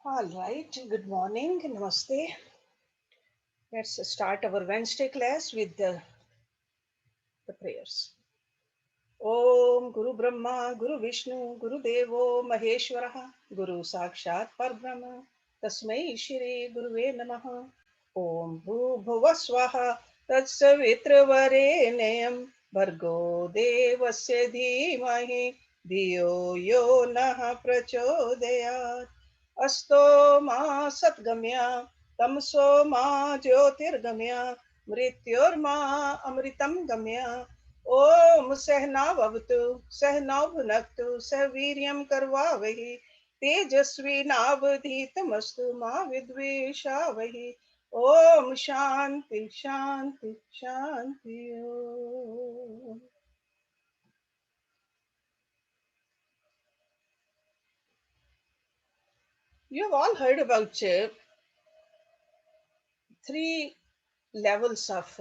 All right, good morning, namaste. Let's start our Wednesday class with the prayers. Om Guru Brahma, Guru Vishnu, Guru Devo Maheshwaraha, Guru Sakshat Parbrahma, Tasmai Shri Guruve Namaha. Om Bhuvah Swaha, Tatsavitravare Bhargo Devasya Dhimahi, Dhiyo Yo Naha Prachodayat. Asto Ma Satgamya, Tamso Ma Jyotirgamya, Mrityorma Amritam Gamya. ओम सहनावतु सहनौ भुनक्तु सह वीर्यं करवावहि तेजस्विनावधीतमस्तु मा विद्विषावहि ओम शांति शांति Shanti Om. You have all heard about three levels of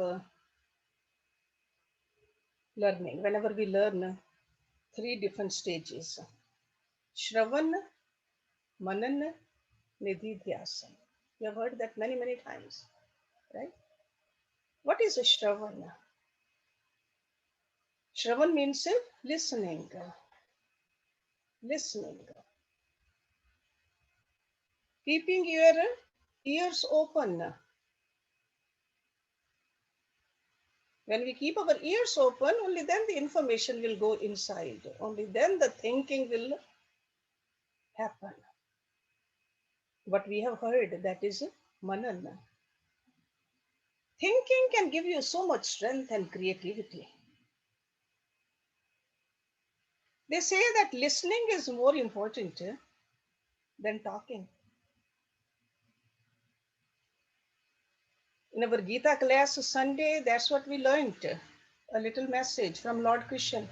learning. Whenever we learn, three different stages: Shravan, Manan, Nididhyasana. You have heard that many times, right? What is a Shravan? Shravan means listening, listening, keeping your ears open. When we keep our ears open, only then the information will go inside. Only then the thinking will happen. What we have heard, that is Manan. Thinking can give you so much strength and creativity. They say that listening is more important than talking. In our Gita class Sunday, that's what we learned. A little message from Lord Krishna.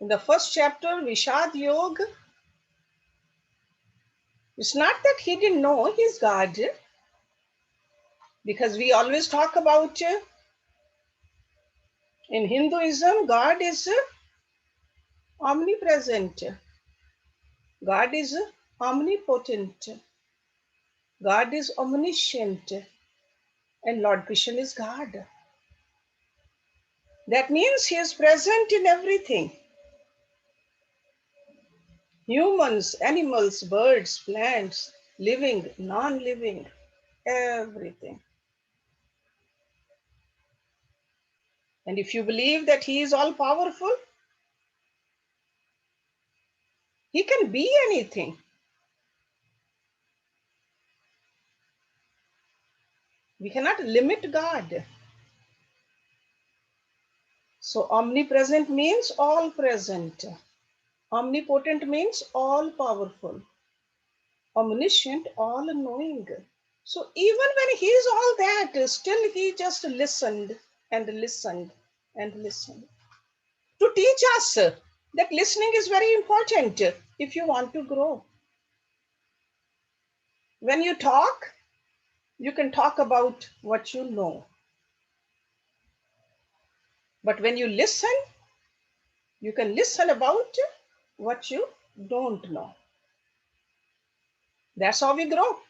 In the first chapter, Vishad Yoga, it's not that he didn't know he's God, because we always talk about in Hinduism, God is omnipresent, God is omnipotent, God is omniscient, and Lord Krishna is God. That means he is present in everything. Humans, animals, birds, plants, living, non-living, everything. And if you believe that he is all powerful, he can be anything. We cannot limit God. So omnipresent means all present. Omnipotent means all powerful. Omniscient, all knowing. So even when he is all that, still he just listened and listened and listened. To teach us that listening is very important if you want to grow. When you talk, you can talk about what you know. But when you listen, you can listen about what you don't know. That's how we grow.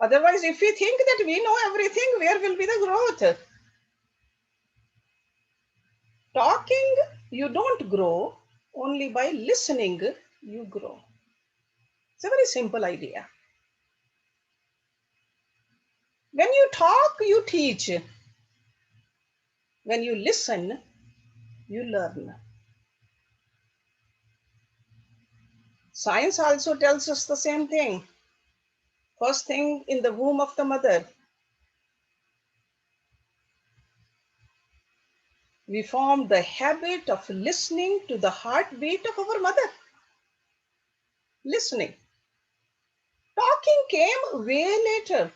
Otherwise, if we think that we know everything, where will be the growth? Talking, you don't grow. Only by listening, you grow. It's a very simple idea. When you talk, you teach. When you listen, you learn. Science also tells us the same thing. First thing in the womb of the mother, we formed the habit of listening to the heartbeat of our mother. Listening. Talking came way later.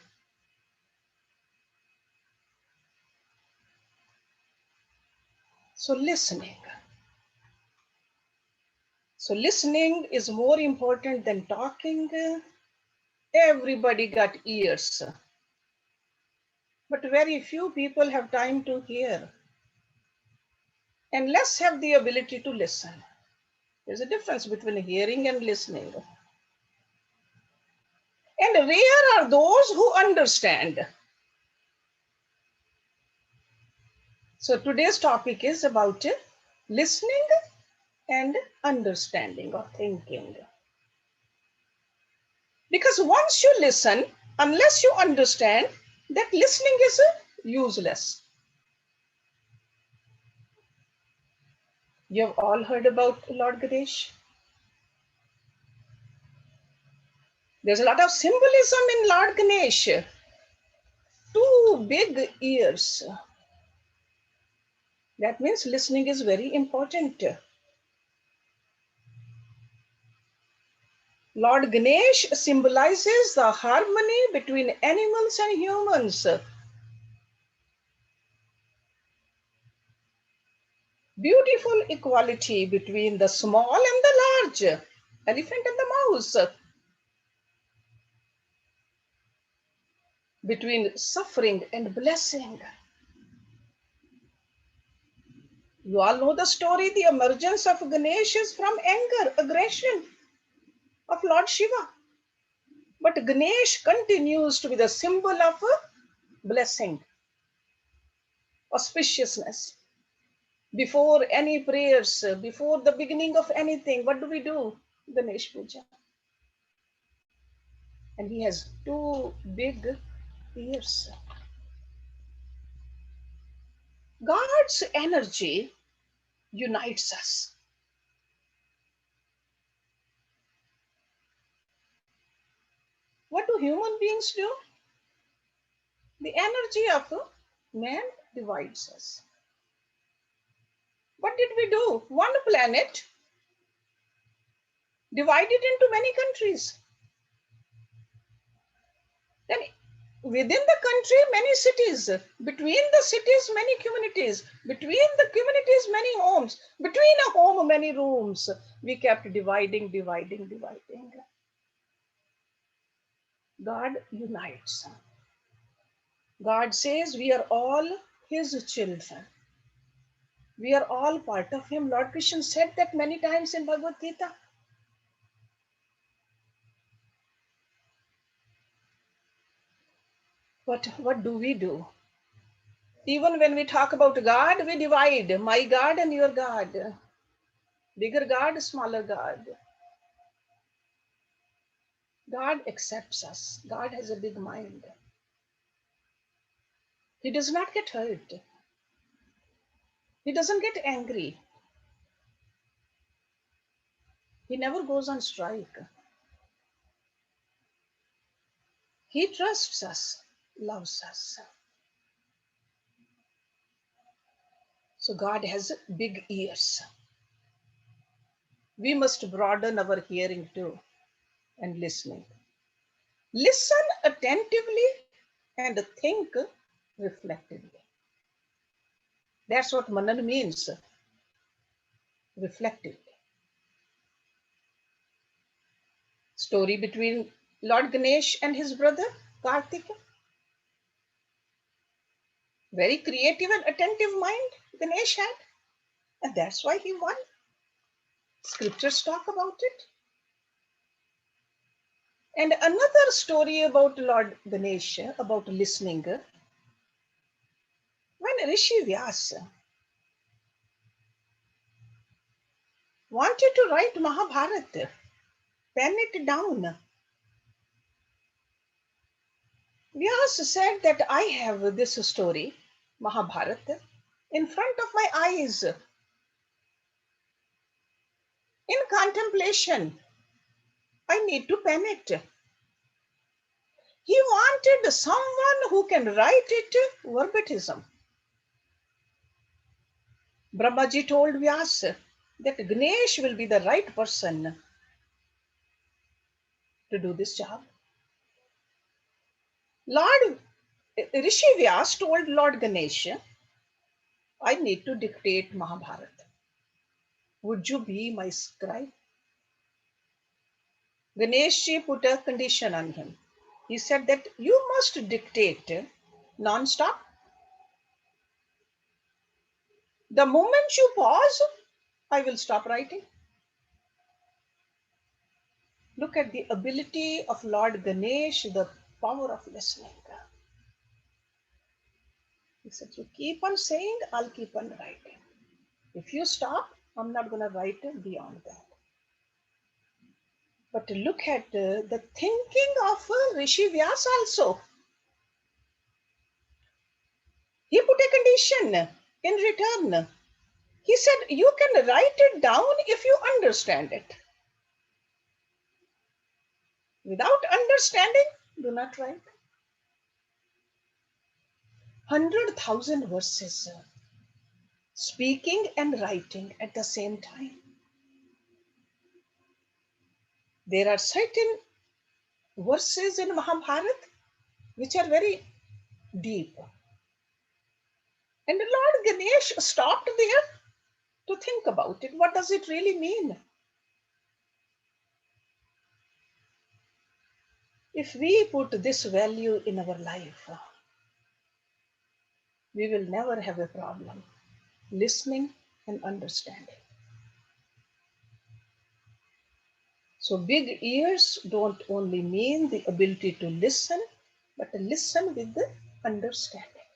So listening. So listening is more important than talking. Everybody got ears, but very few people have time to hear, and less have the ability to listen. There's a difference between hearing and listening. And rare are those who understand. So today's topic is about listening and understanding or thinking. Because once you listen, unless you understand, that listening is useless. You have all heard about Lord Ganesh. There's a lot of symbolism in Lord Ganesh. Two big ears. That means listening is very important. Lord Ganesh symbolizes the harmony between animals and humans. Beautiful equality between the small and the large, elephant and the mouse, between suffering and blessing. You all know the story, the emergence of Ganesh is from anger, aggression of Lord Shiva. But Ganesh continues to be the symbol of blessing, auspiciousness. Before any prayers, before the beginning of anything, what do? Ganesh Puja. And he has two big ears. God's energy unites us. What do human beings do? The energy of man divides us. What did we do? One planet divided into many countries. Then within the country, many cities. Between the cities, many communities. Between the communities, many homes. Between a home, many rooms. We kept dividing. God unites. God says we are all his children. We are all part of him. Lord Krishna said that many times in Bhagavad Gita. But what do we do? Even when we talk about God, we divide my God and your God. Bigger God, smaller God. God accepts us. God has a big mind. He does not get hurt. He doesn't get angry. He never goes on strike. He trusts us, loves us. So God has big ears. We must broaden our hearing too and listening. Listen attentively and think reflectively. That's what Manan means, reflectively. Story between Lord Ganesh and his brother Kartika. Very creative and attentive mind Ganesh had, and that's why he won. Scriptures talk about it. And another story about Lord Ganesha, about listening, when Rishi Vyasa wanted to write Mahabharata, pen it down. Vyasa said that I have this story, Mahabharata, in front of my eyes, in contemplation. I need to pen it. He wanted someone who can write it verbatim. Brahmaji told Vyasa that Ganesh will be the right person to do this job. Lord Rishi Vyas told Lord Ganesha, I need to dictate Mahabharata. Would you be my scribe? Ganeshji put a condition on him. He said that you must dictate non-stop. The moment you pause, I will stop writing. Look at the ability of Lord Ganesh, the power of listening. He said, you keep on saying, I'll keep on writing. If you stop, I'm not going to write beyond that. But look at the thinking of Rishi Vyas also. He put a condition in return. He said, you can write it down if you understand it. Without understanding, do not write. 100,000 verses, speaking and writing at the same time. There are certain verses in Mahabharata which are very deep. And Lord Ganesh stopped there to think about it. What does it really mean? If we put this value in our life, we will never have a problem listening and understanding. So big ears don't only mean the ability to listen, but to listen with the understanding.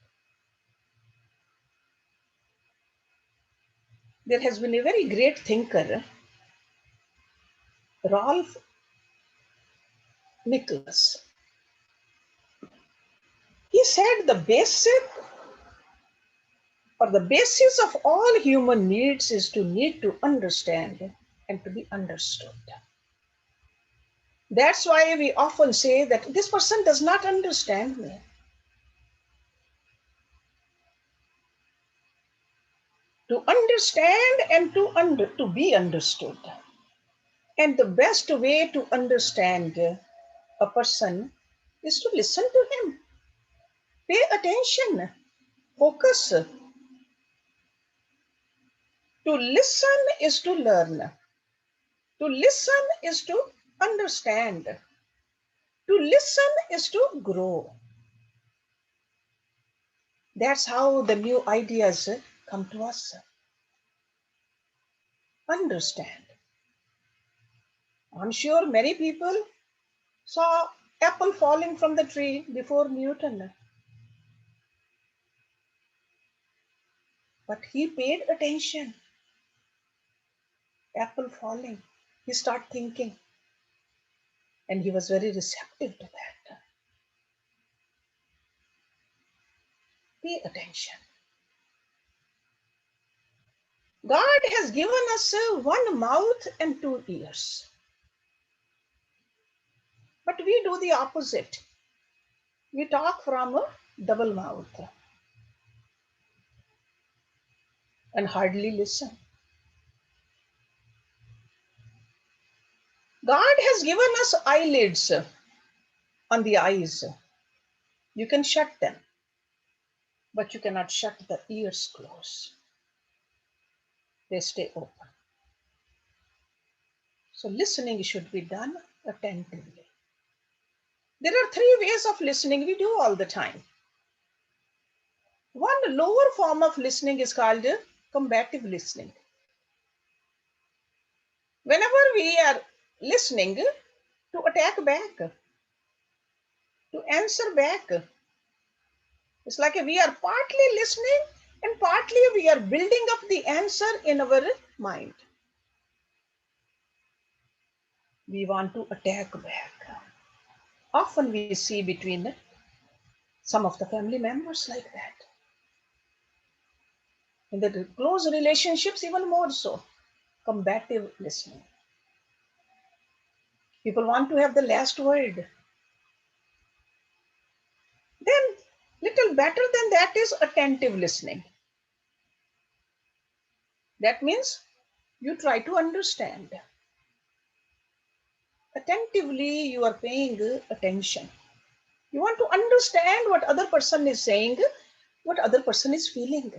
There has been a very great thinker, Rolf Nicholas. He said the basis of all human needs is to need to understand and to be understood. That's why we often say that this person does not understand me. To understand and to be understood. And the best way to understand a person is to listen to him. Pay attention. Focus. To listen is to learn. To listen is to understand. To listen is to grow. That's how the new ideas come to us. Understand. I'm sure many people saw apple falling from the tree before Newton. But he paid attention. Apple falling. He started thinking. And he was very receptive to that. Pay attention. God has given us one mouth and two ears. But we do the opposite. We talk from a double mouth and hardly listen. God has given us eyelids on the eyes. You can shut them, but you cannot shut the ears close. They stay open. So listening should be done attentively. There are three ways of listening we do all the time. One lower form of listening is called combative listening. Whenever we are listening to attack back, to answer back, it's like we are partly listening and partly we are building up the answer in our mind. We want to attack back. Often we see between some of the family members like that. In the close relationships, even more so, combative listening. People want to have the last word. Then, little better than that is attentive listening. That means you try to understand. Attentively, you are paying attention. You want to understand what other person is saying, what other person is feeling.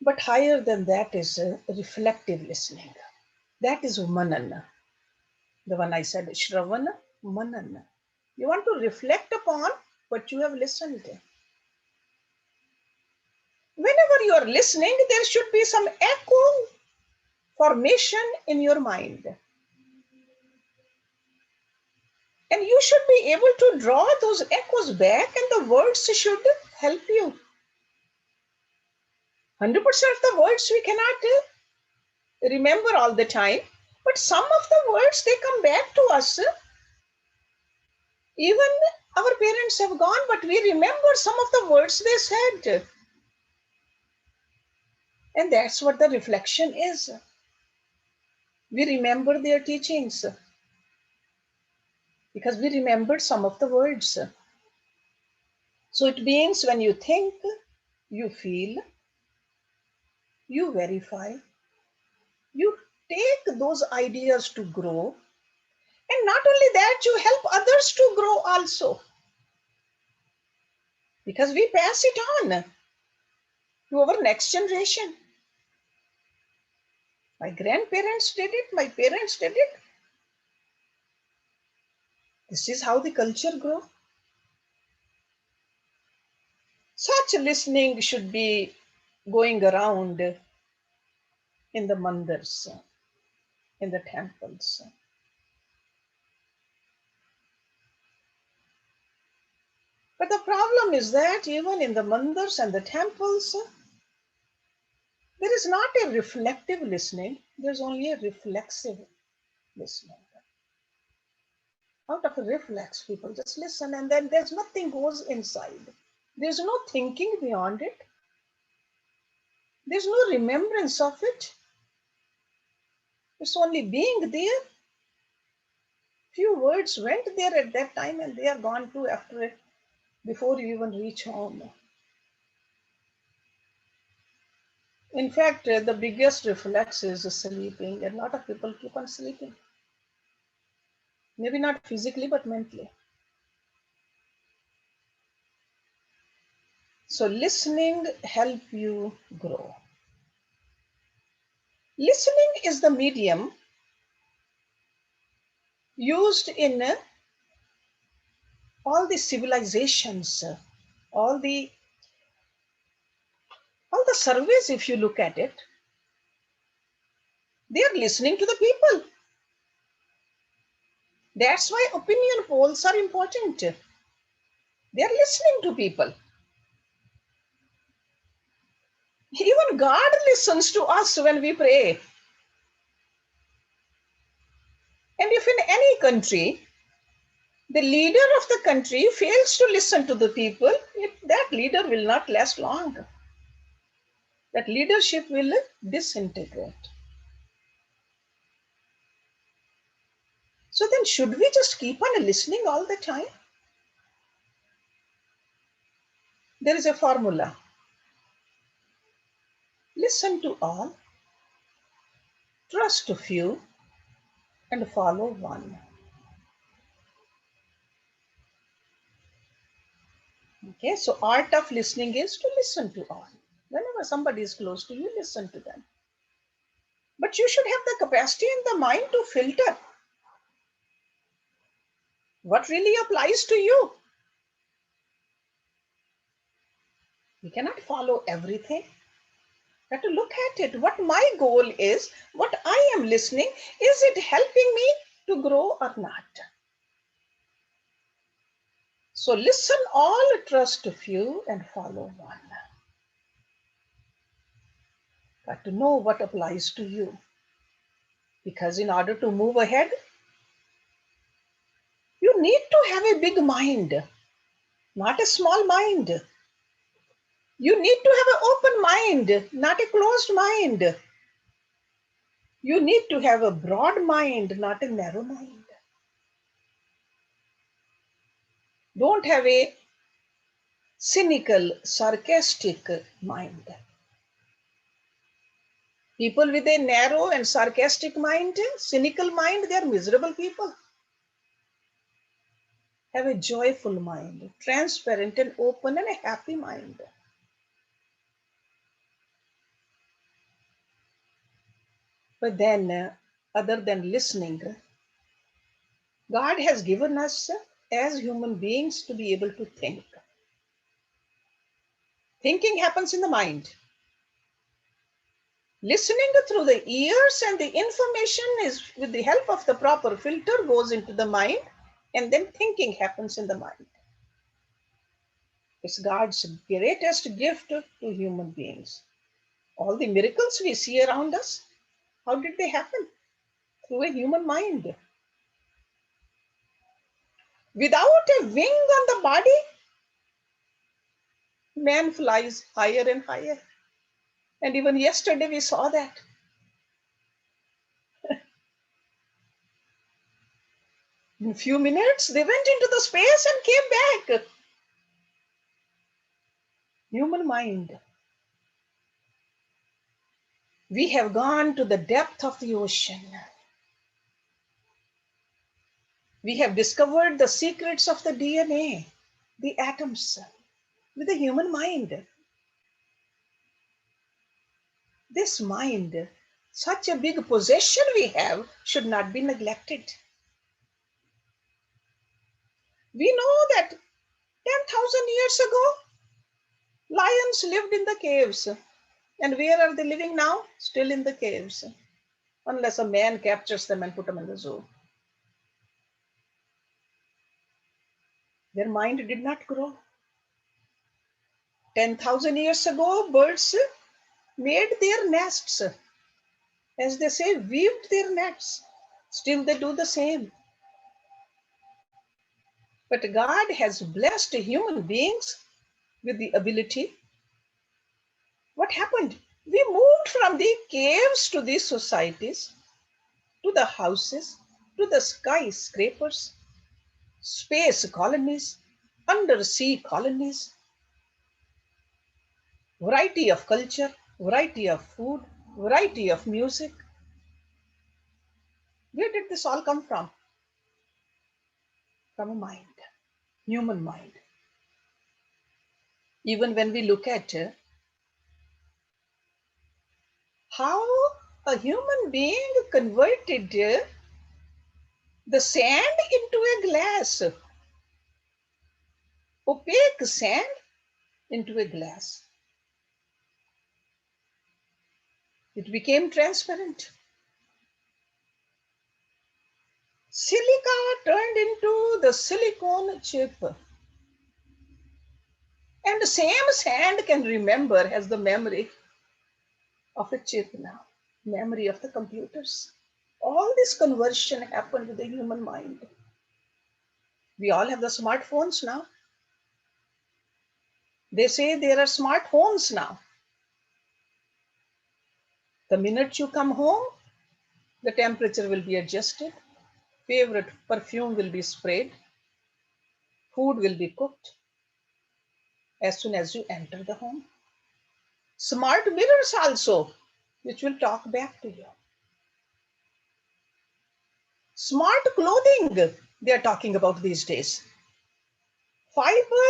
But higher than that is reflective listening. That is Manan. The one I said, Shravan, Manan. You want to reflect upon what you have listened to. Whenever you are listening, there should be some echo formation in your mind. And you should be able to draw those echoes back, and the words should help you. 100% of the words we cannot remember all the time, but some of the words, they come back to us. Even our parents have gone, but we remember some of the words they said. And that's what the reflection is. We remember their teachings because we remembered some of the words. So it means when you think, you feel, you verify, you take those ideas to grow. And not only that, you help others to grow also. Because we pass it on to our next generation. My grandparents did it, my parents did it. This is how the culture grows. Such listening should be going around in the mandirs, in the temples. But the problem is that even in the mandirs and the temples, there is not a reflective listening, there's only a reflexive listening. Out of a reflex, people just listen, and then there's nothing goes inside. There's no thinking beyond it. There's no remembrance of it. It's only being there. Few words went there at that time, and they are gone too after it, before you even reach home. In fact, the biggest reflex is sleeping. A lot of people keep on sleeping. Maybe not physically, but mentally. So listening help you grow. Listening is the medium used in all the civilizations, all the surveys, if you look at it, they are listening to the people. That's why opinion polls are important. They are listening to people. Even God listens to us when we pray. And if in any country, the leader of the country fails to listen to the people, that leader will not last long. That leadership will disintegrate. So then should we just keep on listening all the time? There is a formula. Listen to all, trust a few, and follow one. Okay, so art of listening is to listen to all. Whenever somebody is close to you, listen to them. But you should have the capacity in the mind to filter what really applies to you. We cannot follow everything. We have to look at it. What my goal is, what I am listening, is it helping me to grow or not? So listen all, trust a few, and follow one. Got to know what applies to you. Because in order to move ahead, you need to have a big mind, not a small mind. You need to have an open mind, not a closed mind. You need to have a broad mind, not a narrow mind. Don't have a cynical, sarcastic mind. People with a narrow and sarcastic mind, cynical mind, they are miserable people. Have a joyful mind, transparent and open and a happy mind. But then, other than listening, God has given us as human beings to be able to think. Thinking happens in the mind. Listening through the ears, and the information is with the help of the proper filter goes into the mind, And then thinking happens in the mind. It's God's greatest gift to human beings. All the miracles we see around us, how did they happen? Through a human mind. Without a wing on the body, man flies higher and higher. And even yesterday we saw that. In a few minutes, they went into the space and came back. Human mind. We have gone to the depth of the ocean. We have discovered the secrets of the DNA, the atoms, with the human mind. This mind, such a big possession we have, should not be neglected. We know that 10,000 years ago, lions lived in the caves. And where are they living now? Still in the caves, unless a man captures them and put them in the zoo. Their mind did not grow. 10,000 years ago, birds made their nests. As they say, weaved their nets. Still they do the same. But God has blessed human beings with the ability. What happened? We moved from the caves to the societies, to the houses, to the skyscrapers, space colonies, undersea colonies, variety of culture, variety of food, variety of music. Where did this all come from? From a mind, human mind. Even when we look at how a human being converted the sand into a glass, opaque sand into a glass. It became transparent. Silica turned into the silicone chip. And the same sand can remember, has the memory of a chip now, memory of the computers. All this conversion happened with the human mind. We all have the smartphones now. They say there are smart homes now. The minute you come home, the temperature will be adjusted, favorite perfume will be sprayed, food will be cooked as soon as you enter the home. Smart mirrors also, which will talk back to you. Smart clothing, they are talking about these days. Fiber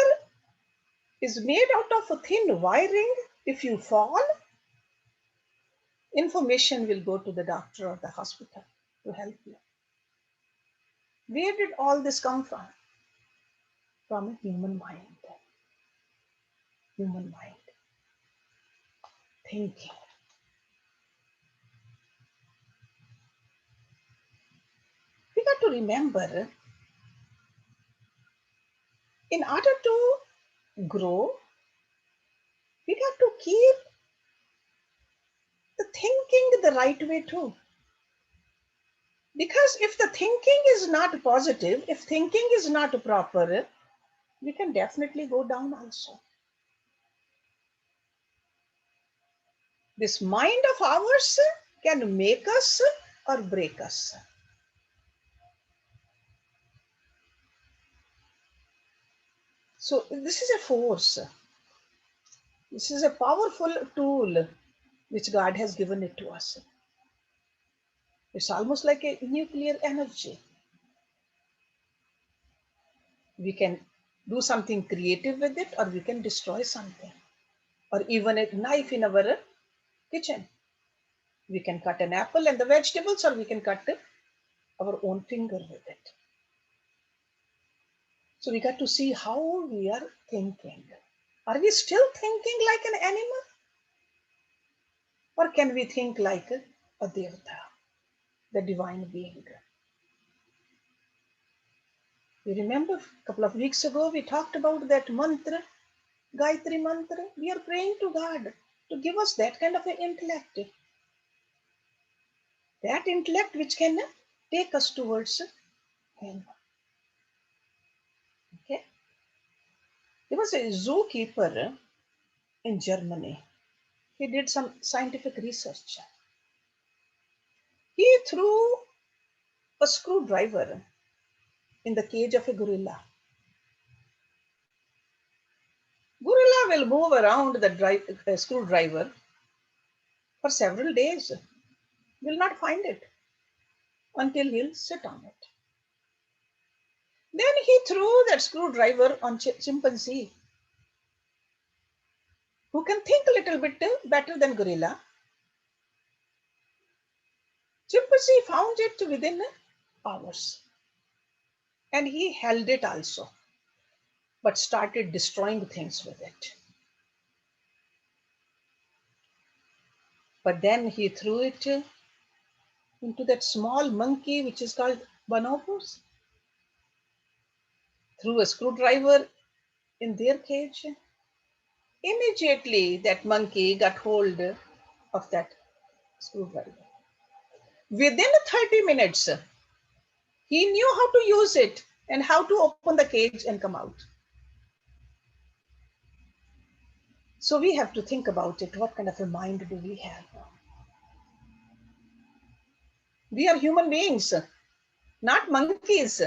is made out of a thin wiring. If you fall, information will go to the doctor or the hospital to help you. Where did all this come from? From a human mind. Human mind. Thinking. We got to remember, in order to grow, we got to keep the thinking the right way too. Because if the thinking is not positive, if thinking is not proper, we can definitely go down also. This mind of ours can make us or break us. So this is a force. This is a powerful tool which God has given it to us. It's almost like a nuclear energy. We can do something creative with it, or we can destroy something, or even a knife in our kitchen. We can cut an apple and the vegetables, or we can cut our own finger with it. So we got to see how we are thinking. Are we still thinking like an animal? Or can we think like a devata, the divine being? You remember a couple of weeks ago we talked about that mantra, Gayatri mantra. We are praying to God to give us that kind of an intellect. That intellect which can take us towards Him. Okay? There was a zookeeper in Germany. He did some scientific research. He threw a screwdriver in the cage of a gorilla. Gorilla will move around the screwdriver for several days. Will not find it until he'll sit on it. Then he threw that screwdriver on chimpanzee, who can think a little bit better than gorilla. Chimpanzee found it within hours, and he held it also, but started destroying things with it. But then he threw it into that small monkey, which is called bonobos, threw a screwdriver in their cage. Immediately, that monkey got hold of that screwdriver. Within 30 minutes, he knew how to use it and how to open the cage and come out. So we have to think about it. What kind of a mind do we have? We are human beings, not monkeys,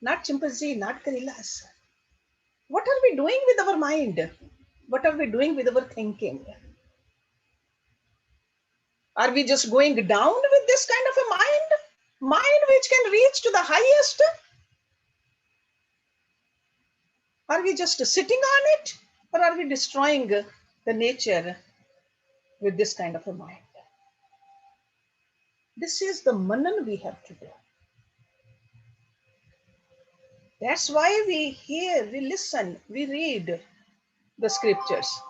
not chimpanzee, not gorillas. What are we doing with our mind? What are we doing with our thinking? Are we just going down with this kind of a mind? Mind which can reach to the highest? Are we just sitting on it? Or are we destroying the nature with this kind of a mind? This is the Manan we have to do. That's why we hear, we listen, we read the scriptures.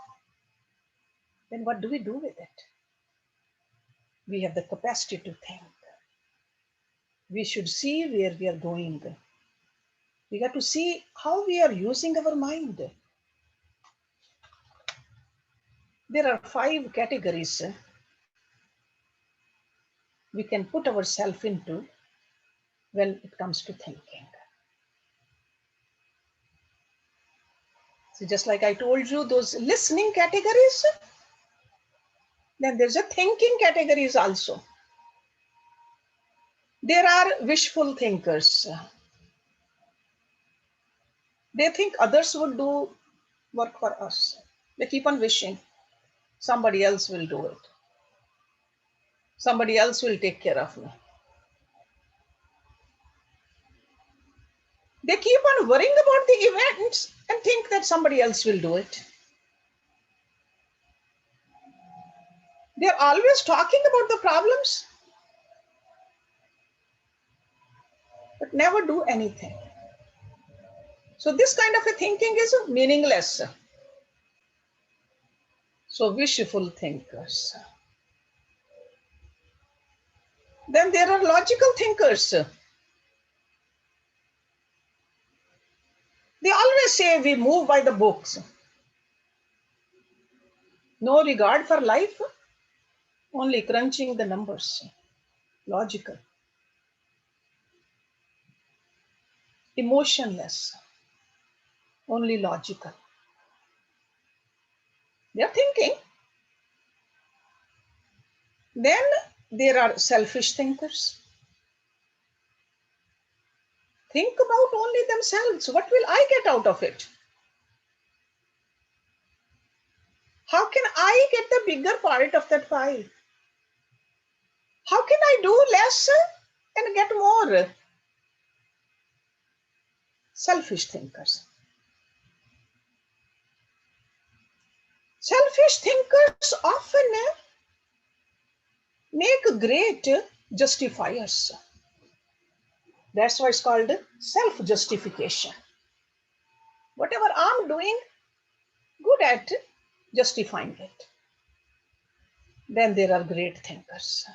Then what do we do with it? We have the capacity to think. We should see where we are going. We got to see how we are using our mind. There are 5 categories we can put ourselves into when it comes to thinking. So just like I told you, those listening categories, then there's a thinking categories also. There are wishful thinkers. They think others would do work for us. They keep on wishing somebody else will do it. Somebody else will take care of me. They keep on worrying about the events and think that somebody else will do it. They're always talking about the problems, but never do anything. So this kind of a thinking is meaningless. So wishful thinkers. Then there are logical thinkers. They always say we move by the books. No regard for life, only crunching the numbers. Logical. Emotionless, only logical. They are thinking. Then there are selfish thinkers. Think about only themselves. What will I get out of it? How can I get the bigger part of that pie? How can I do less and get more? Selfish thinkers. Selfish thinkers often make great justifiers. That's why it's called self-justification. Whatever I'm doing, good at justifying it. Then there are great thinkers.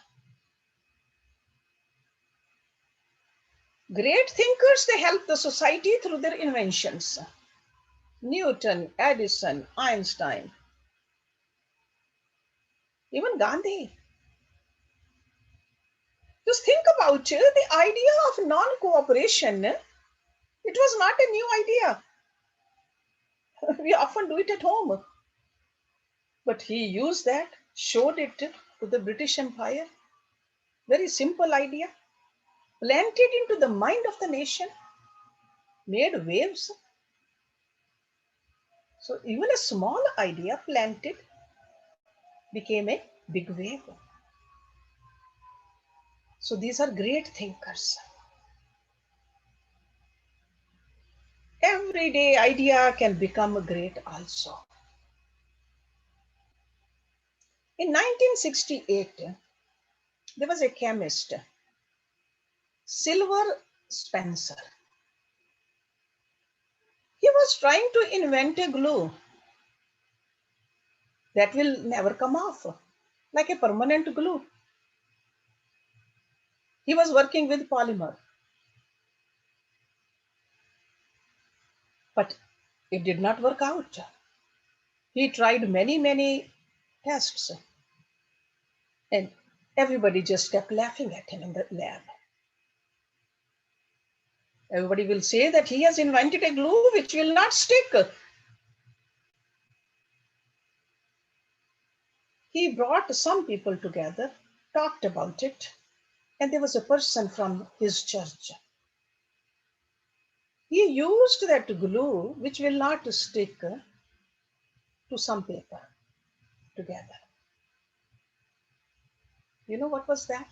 Great thinkers, they help the society through their inventions. Newton, Edison, Einstein, even Gandhi. Just think about the idea of non-cooperation. It was not a new idea. We often do it at home. But he used that, showed it to the British Empire. Very simple idea, planted into the mind of the nation, made waves. So even a small idea planted became a big wave. So these are great thinkers. Everyday idea can become great also. In 1968, there was a chemist, Silver Spencer. He was trying to invent a glue that will never come off, like a permanent glue. He was working with polymer, but it did not work out. He tried many tests, and everybody just kept laughing at him in the lab. Everybody will say that he has invented a glue which will not stick. He brought some people together, talked about it, and there was a person from his church. He used that glue which will not stick to some paper together. You know what was that?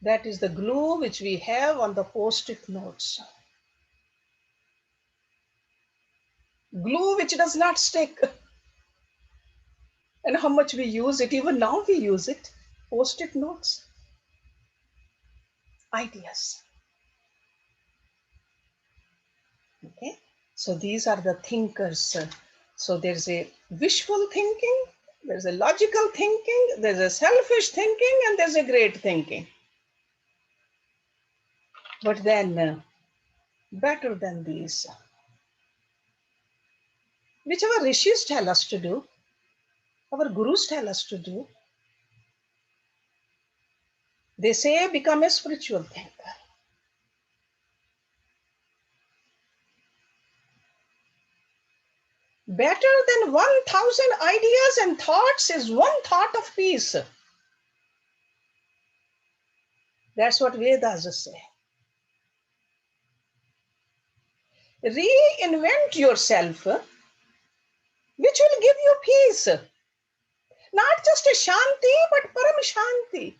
That is the glue which we have on the post-it notes. Glue which does not stick. And how much we use it, even now we use it. Post-it notes, ideas. Okay, so these are the thinkers. So there's a wishful thinking, there's a logical thinking, there's a selfish thinking, and there's a great thinking. But then, better than these, whichever rishis tell us to do, our gurus tell us to do, they say become a spiritual thinker. Better than 1,000 ideas and thoughts is one thought of peace. That's what Vedas say. Reinvent yourself, which will give you peace. Not just a shanti, but param shanti.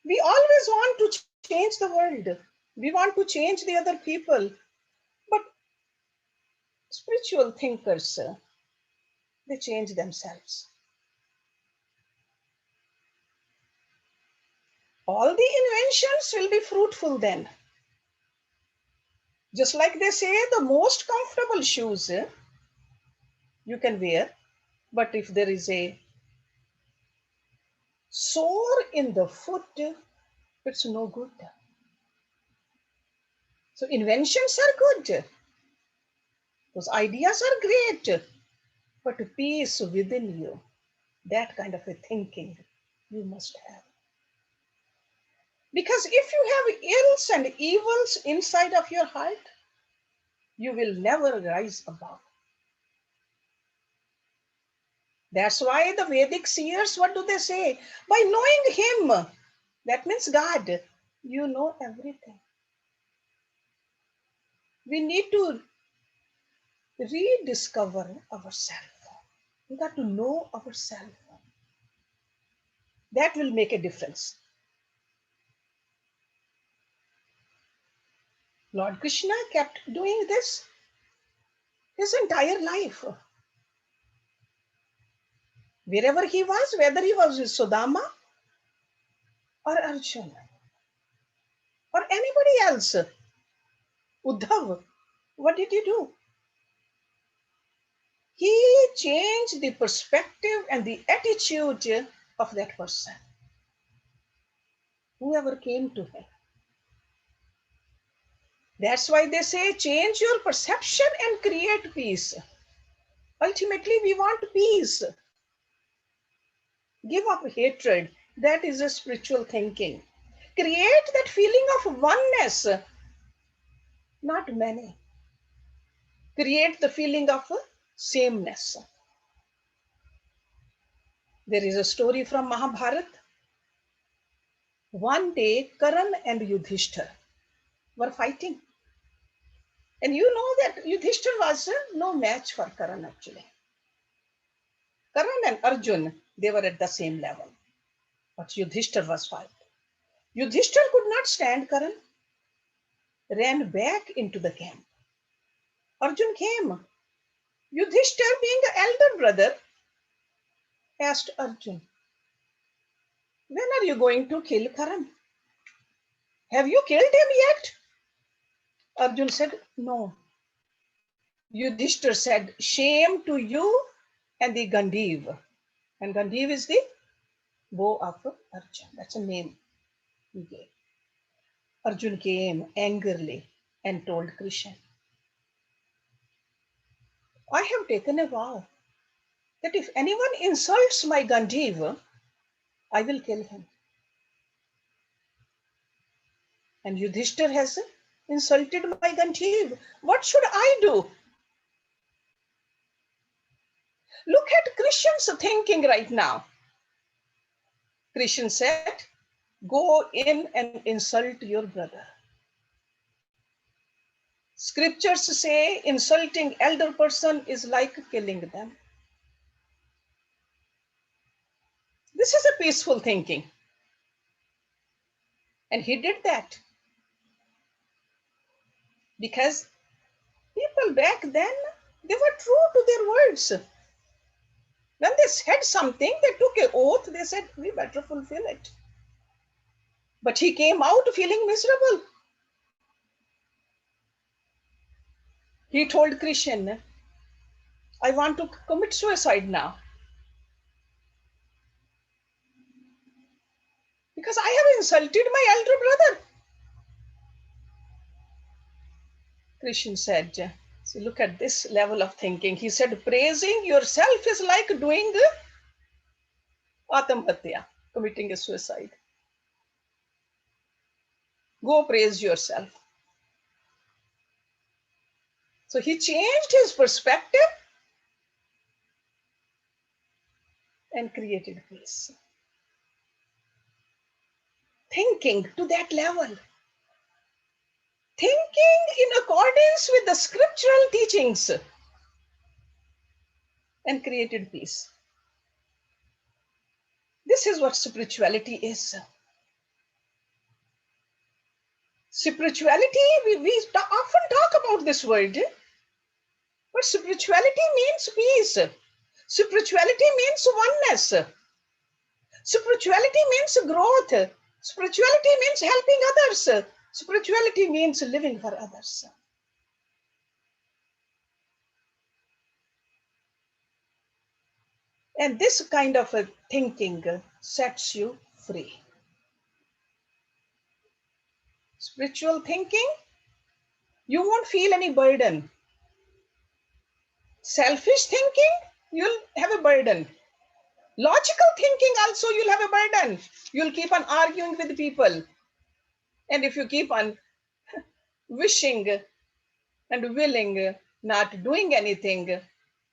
We always want to change the world. We want to change the other people. But spiritual thinkers, they change themselves. All the inventions will be fruitful then. Just like they say, the most comfortable shoes you can wear, but if there is a sore in the foot, it's no good. So inventions are good. Those ideas are great, but peace within you, that kind of a thinking you must have. Because if you have ills and evils inside of your heart, you will never rise above. That's why the Vedic seers, what do they say? By knowing Him, that means God, you know everything. We need to rediscover ourselves. We got to know ourselves. That will make a difference. Lord Krishna kept doing this his entire life. Wherever he was, whether he was with Sudama or Arjuna or anybody else, Uddhav, what did he do? He changed the perspective and the attitude of that person. whoever came to him. That's why they say change your perception and create peace. Ultimately, we want peace. Give up hatred. That is a spiritual thinking. Create that feeling of oneness, not many. Create the feeling of sameness. There is a story from Mahabharata. One day, Karan and Yudhishthir were fighting. And you know that Yudhishthir was no match for Karan actually. Karan and Arjun, they were at the same level. But Yudhishthir was fighting. Yudhishthir could not stand Karan, ran back into the camp. Arjun came. Yudhishthir, being the elder brother, asked Arjun, when are you going to kill Karan? Have you killed him yet? Arjun said, no. Yudhishthir said, shame to you and the Gandiv. And Gandiv is the bow of Arjun. That's a name he gave. Arjun came angrily and told Krishna, I have taken a vow that if anyone insults my Gandiv, I will kill him. And Yudhishthir has insulted my Gandiv. What should I do? Look at Krishna's thinking right now. Krishna said, go in and insult your brother. Scriptures say insulting elder person is like killing them. This is a peaceful thinking. And he did that because people back then, they were true to their words. When they said something, they took an oath, they said, we better fulfill it. But he came out feeling miserable. He told Krishna, I want to commit suicide now. Because I have insulted my elder brother. Krishna said, see, look at this level of thinking. He said, praising yourself is like doing atamhatya, committing a suicide. Go praise yourself. So he changed his perspective and created peace. Thinking to that level. Thinking in accordance with the scriptural teachings and created peace. This is what spirituality is. Spirituality, we often talk about this word, but spirituality means peace. Spirituality means oneness. Spirituality means growth. Spirituality means helping others. Spirituality means living for others. And this kind of a thinking sets you free. Spiritual thinking, you won't feel any burden. Selfish thinking, you'll have a burden. Logical thinking also, you'll have a burden. You'll keep on arguing with people. And if you keep on wishing and willing, not doing anything,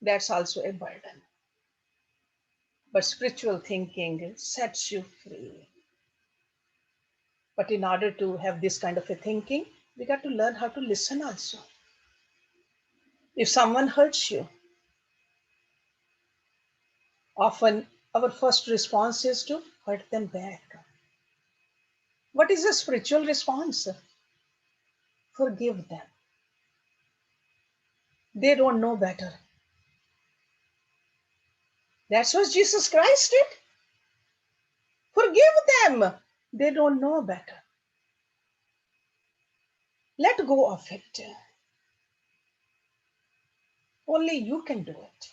that's also a burden. But spiritual thinking sets you free. But in order to have this kind of a thinking, we got to learn how to listen also. If someone hurts you, often our first response is to hurt them back. What is a spiritual response? Forgive them. They don't know better. That's what Jesus Christ did. Forgive them. They don't know better. Let go of it. Only you can do it.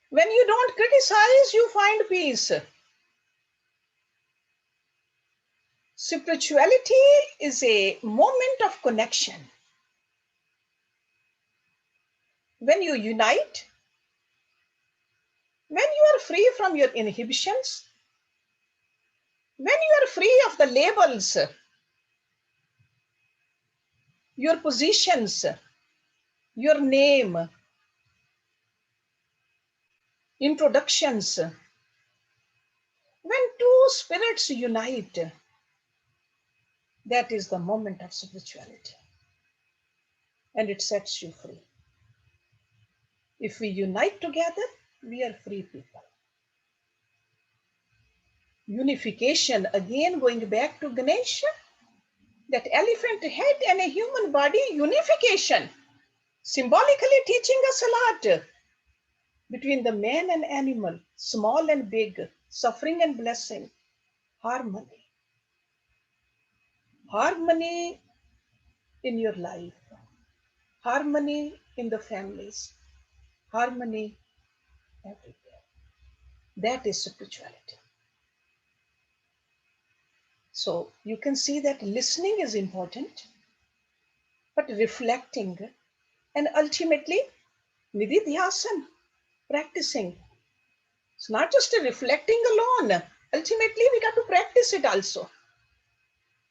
When you don't criticize, you find peace. Spirituality is a moment of connection. When you unite, when you are free from your inhibitions, when you are free of the labels, your positions, your name, introductions, when two spirits unite, that is the moment of spirituality. And it sets you free. If we unite together, we are free people. Unification, again going back to Ganesha, that elephant head and a human body, unification, symbolically teaching us a lot between the man and animal, small and big, suffering and blessing, harmony. Harmony in your life, harmony in the families, harmony everywhere. That is spirituality. So you can see that listening is important, but reflecting and ultimately Nididhyasana, practicing. It's not just a reflecting alone. Ultimately, we got to practice it also.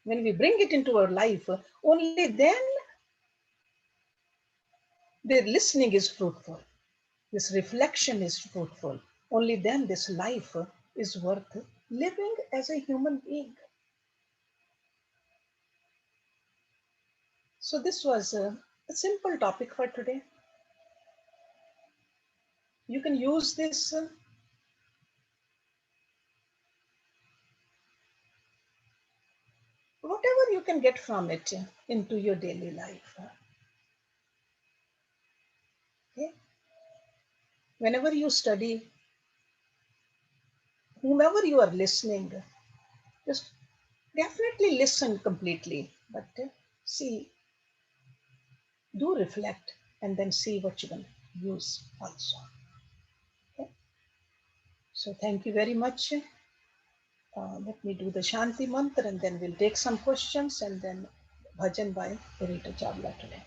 When we bring it into our life, only then the listening is fruitful. This reflection is fruitful. Only then this life is worth living as a human being. So this was a simple topic for today. You can use this whatever you can get from it into your daily life. Okay? Whenever you study, whomever you are listening, just definitely listen completely, but see, do reflect and then see what you can use also. Okay? So thank you very much. Let me do the Shanti mantra and then we'll take some questions and then bhajan by Rita Chavla today.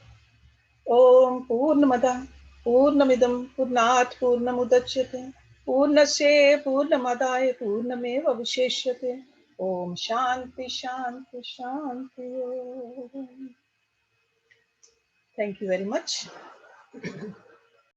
Om Purnamada Purnamidam Purnat Purnamudachyate Purnasya Purnamadaya Purnameva Visheshyate Om Shanti Shanti Shanti Om. Thank you very much.